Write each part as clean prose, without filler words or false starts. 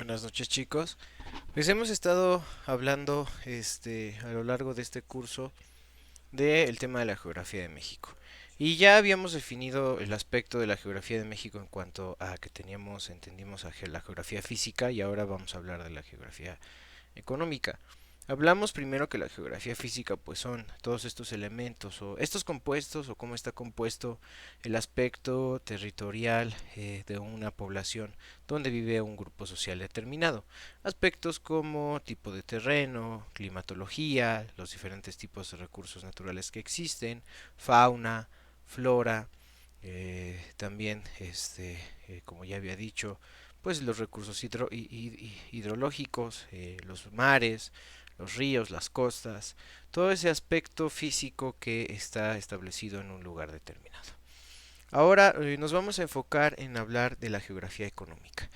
Buenas noches, chicos. Pues hemos estado hablando a lo largo de este curso del tema de la geografía de México. Y ya habíamos definido el aspecto de la geografía de México en cuanto a que entendimos la geografía física, y ahora vamos a hablar de la geografía económica. Hablamos primero que la geografía física pues son todos estos elementos o estos compuestos o cómo está compuesto el aspecto territorial de una población donde vive un grupo social determinado. Aspectos como tipo de terreno, climatología, los diferentes tipos de recursos naturales que existen, fauna, flora, también como ya había dicho, pues los recursos hidrológicos, los mares, los ríos, las costas, todo ese aspecto físico que está establecido en un lugar determinado. Ahora nos vamos a enfocar en hablar de la geografía económica,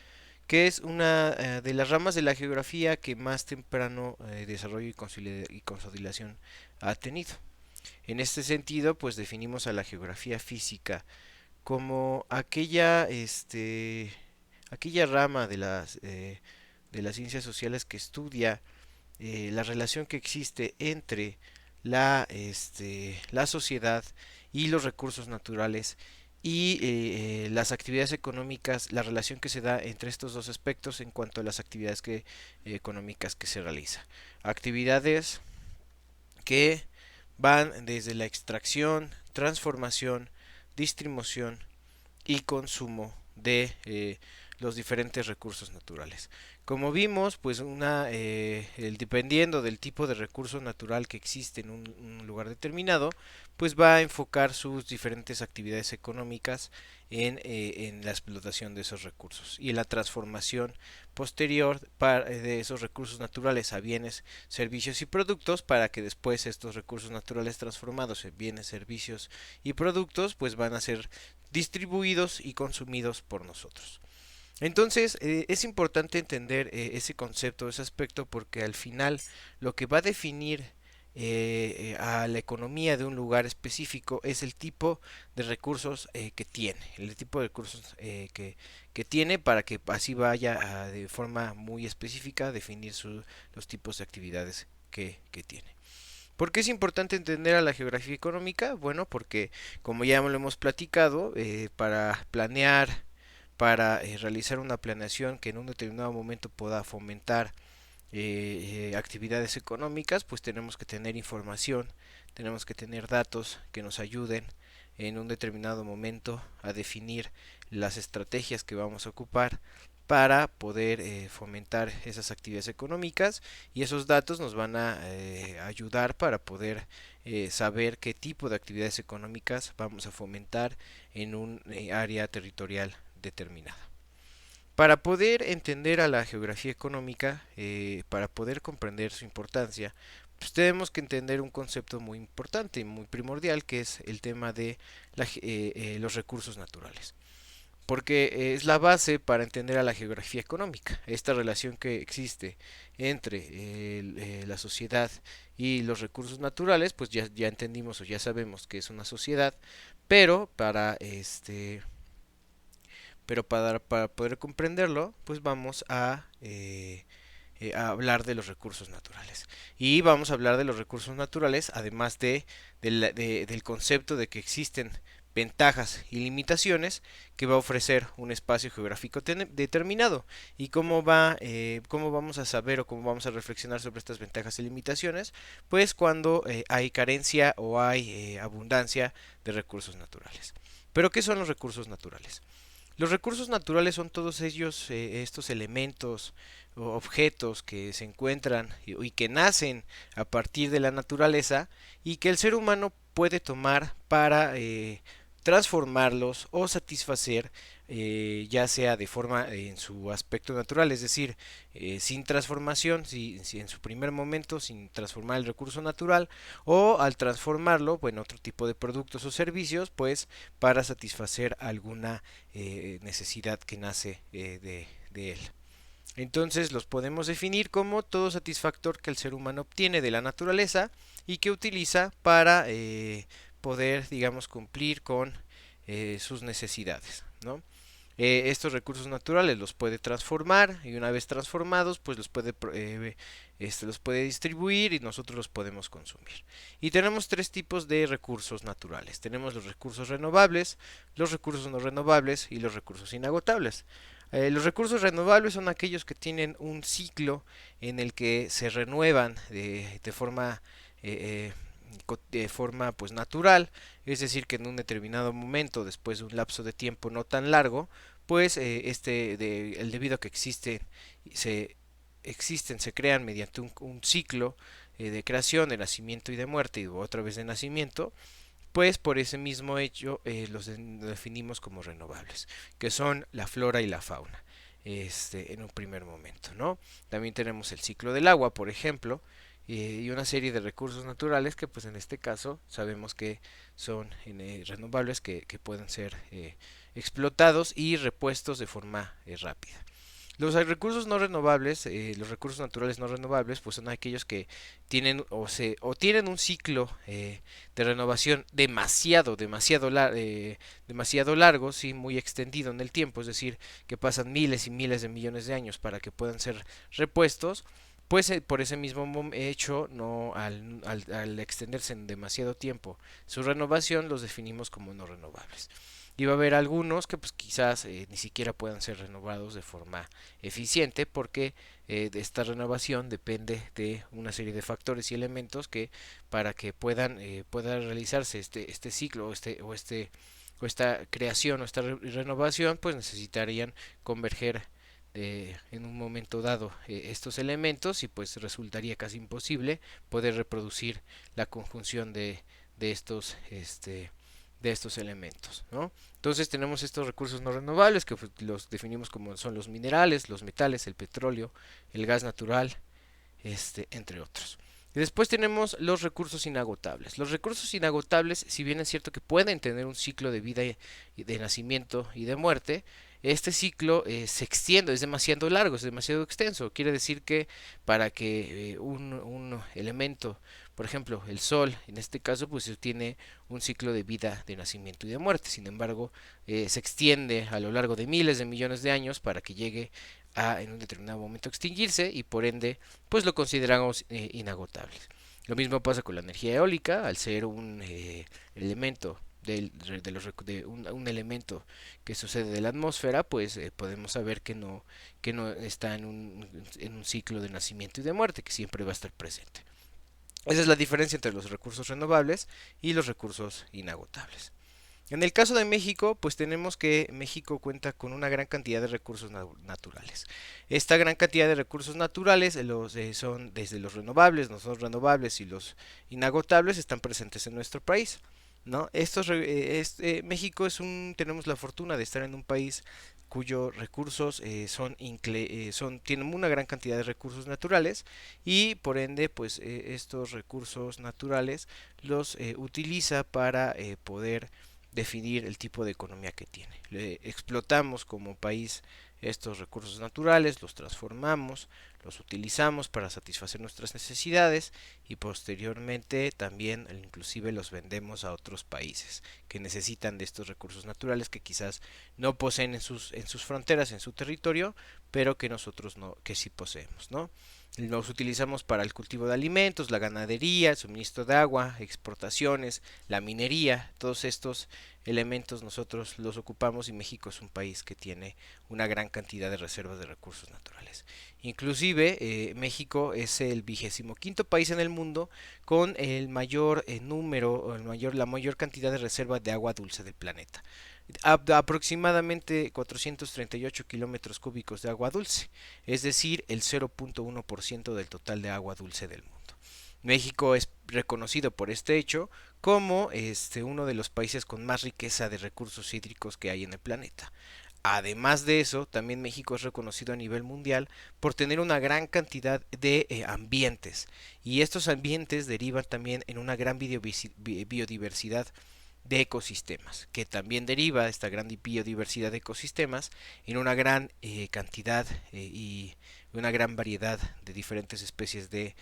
que es una de las ramas de la geografía que más temprano desarrollo y consolidación ha tenido. En este sentido, pues definimos a la geografía física como aquella rama de las ciencias sociales que estudia la relación que existe entre la sociedad y los recursos naturales y las actividades económicas, la relación que se da entre estos dos aspectos en cuanto a las actividades económicas que se realizan. Actividades que van desde la extracción, transformación, distribución y consumo de los diferentes recursos naturales. Como vimos, pues dependiendo del tipo de recurso natural que existe en un lugar determinado, pues va a enfocar sus diferentes actividades económicas en la explotación de esos recursos y en la transformación posterior de esos recursos naturales a bienes, servicios y productos, para que después estos recursos naturales transformados en bienes, servicios y productos pues van a ser distribuidos y consumidos por nosotros. Entonces, es importante entender ese concepto, ese aspecto, porque al final lo que va a definir a la economía de un lugar específico es el tipo de recursos que tiene, el tipo de recursos que tiene, para que así vaya de forma muy específica a definir los tipos de actividades que tiene. ¿Por qué es importante entender a la geografía económica? Bueno, porque como ya lo hemos platicado, para planear, para realizar una planeación que en un determinado momento pueda fomentar actividades económicas, pues tenemos que tener información, tenemos que tener datos que nos ayuden en un determinado momento a definir las estrategias que vamos a ocupar para poder fomentar esas actividades económicas, y esos datos nos van a ayudar para poder saber qué tipo de actividades económicas vamos a fomentar en un área territorial determinada. Para poder entender a la geografía económica, para poder comprender su importancia, pues tenemos que entender un concepto muy importante y muy primordial, que es el tema de los recursos naturales, porque es la base para entender a la geografía económica, esta relación que existe entre la sociedad y los recursos naturales. Pues ya entendimos o ya sabemos que es una sociedad, pero para poder comprenderlo, pues vamos a hablar de los recursos naturales. Y vamos a hablar de los recursos naturales, además del concepto de que existen ventajas y limitaciones que va a ofrecer un espacio geográfico determinado, y cómo vamos a saber o cómo vamos a reflexionar sobre estas ventajas y limitaciones, pues cuando hay carencia o hay abundancia de recursos naturales. Pero ¿qué son los recursos naturales? Los recursos naturales son todos ellos, estos elementos o objetos que se encuentran y que nacen a partir de la naturaleza, y que el ser humano puede tomar para transformarlos o satisfacer, ya sea de forma en su aspecto natural, es decir, sin transformación, si en su primer momento, sin transformar el recurso natural, o al transformarlo, bueno, otro tipo de productos o servicios, pues para satisfacer alguna necesidad que nace de él. Entonces los podemos definir como todo satisfactor que el ser humano obtiene de la naturaleza y que utiliza para poder, digamos, cumplir con sus necesidades, ¿no? Estos recursos naturales los puede transformar y una vez transformados pues los puede distribuir y nosotros los podemos consumir. Y tenemos tres tipos de recursos naturales. Tenemos los recursos renovables, los recursos no renovables y los recursos inagotables. Los recursos renovables son aquellos que tienen un ciclo en el que se renuevan de forma pues natural, es decir que en un determinado momento, después de un lapso de tiempo no tan largo, pues el debido a que se se crean mediante un ciclo de creación, de nacimiento y de muerte y otra vez de nacimiento, pues por ese mismo hecho definimos como renovables, que son la flora y la fauna. En un primer momento, ¿no? También tenemos el ciclo del agua, por ejemplo, y una serie de recursos naturales que pues en este caso sabemos que son renovables que pueden ser explotados y repuestos de forma rápida. Los recursos naturales no renovables, pues son aquellos que tienen o tienen un ciclo de renovación demasiado largo, sí, muy extendido en el tiempo, es decir, que pasan miles y miles de millones de años para que puedan ser repuestos. Pues por ese mismo hecho, no al extenderse en demasiado tiempo su renovación, los definimos como no renovables. Y va a haber algunos que pues quizás ni siquiera puedan ser renovados de forma eficiente porque de esta renovación depende de una serie de factores y elementos que para que pueda realizarse este ciclo o esta creación o esta renovación pues necesitarían converger en un momento dado estos elementos y pues resultaría casi imposible poder reproducir la conjunción de estos de estos elementos, ¿no? Entonces tenemos estos recursos no renovables que pues, los definimos como son los minerales, los metales, el petróleo, el gas natural, entre otros. Y después tenemos los recursos inagotables. Los recursos inagotables, si bien es cierto que pueden tener un ciclo de vida y de nacimiento y de muerte, este ciclo se extiende, es demasiado largo, es demasiado extenso. Quiere decir que para que un elemento, por ejemplo, el Sol, en este caso, pues tiene un ciclo de vida de nacimiento y de muerte. Sin embargo, se extiende a lo largo de miles de millones de años para que llegue a en un determinado momento extinguirse y por ende pues lo consideramos inagotable. Lo mismo pasa con la energía eólica, al ser un elemento un elemento que sucede de la atmósfera, pues podemos saber que no está en un ciclo de nacimiento y de muerte, que siempre va a estar presente. Esa es la diferencia entre los recursos renovables y los recursos inagotables. En el caso de México, pues tenemos que México cuenta con una gran cantidad de recursos naturales. Esta gran cantidad de recursos naturales son desde los renovables, no son renovables y los inagotables están presentes en nuestro país. ¿No? México tenemos la fortuna de estar en un país cuyos recursos tienen una gran cantidad de recursos naturales y por ende pues estos recursos naturales los utiliza para poder definir el tipo de economía que tiene. Explotamos como país estos recursos naturales, los transformamos, los utilizamos para satisfacer nuestras necesidades y posteriormente también inclusive los vendemos a otros países que necesitan de estos recursos naturales que quizás no poseen en sus fronteras, en su territorio, pero que nosotros no, que sí poseemos, ¿no? Los utilizamos para el cultivo de alimentos, la ganadería, el suministro de agua, exportaciones, la minería, todos estos elementos nosotros los ocupamos y México es un país que tiene una gran cantidad de reservas de recursos naturales. Inclusive México es el 25.º país en el mundo con el mayor número o la mayor cantidad de reservas de agua dulce del planeta. Aproximadamente 438 kilómetros cúbicos de agua dulce, es decir, el 0.1% del total de agua dulce del mundo. México es reconocido por este hecho como uno de los países con más riqueza de recursos hídricos que hay en el planeta. Además de eso, también México es reconocido a nivel mundial por tener una gran cantidad de ambientes y estos ambientes derivan también en una gran biodiversidad de ecosistemas, que también deriva esta gran biodiversidad de ecosistemas en una gran cantidad y una gran variedad de diferentes especies de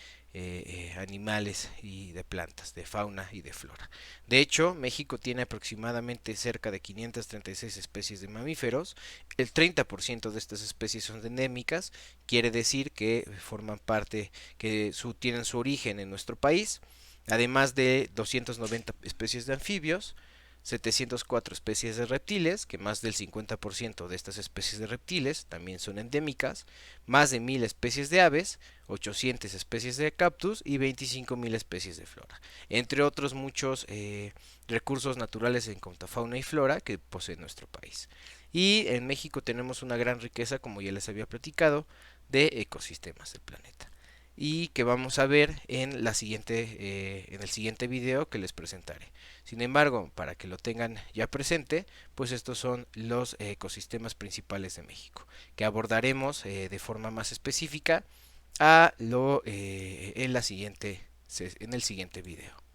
animales y de plantas, de fauna y de flora. De hecho, México tiene aproximadamente cerca de 536 especies de mamíferos. El 30% de estas especies son endémicas, quiere decir que forman parte, tienen su origen en nuestro país, además de 290 especies de anfibios, 704 especies de reptiles, que más del 50% de estas especies de reptiles también son endémicas, más de 1000 especies de aves, 800 especies de cactus y 25.000 especies de flora, entre otros muchos recursos naturales en cuanto a fauna y flora que posee nuestro país. Y en México tenemos una gran riqueza, como ya les había platicado, de ecosistemas del planeta y que vamos a ver en en el siguiente video que les presentaré. Sin embargo, para que lo tengan ya presente, pues estos son los ecosistemas principales de México, que abordaremos de forma más específica en el siguiente video.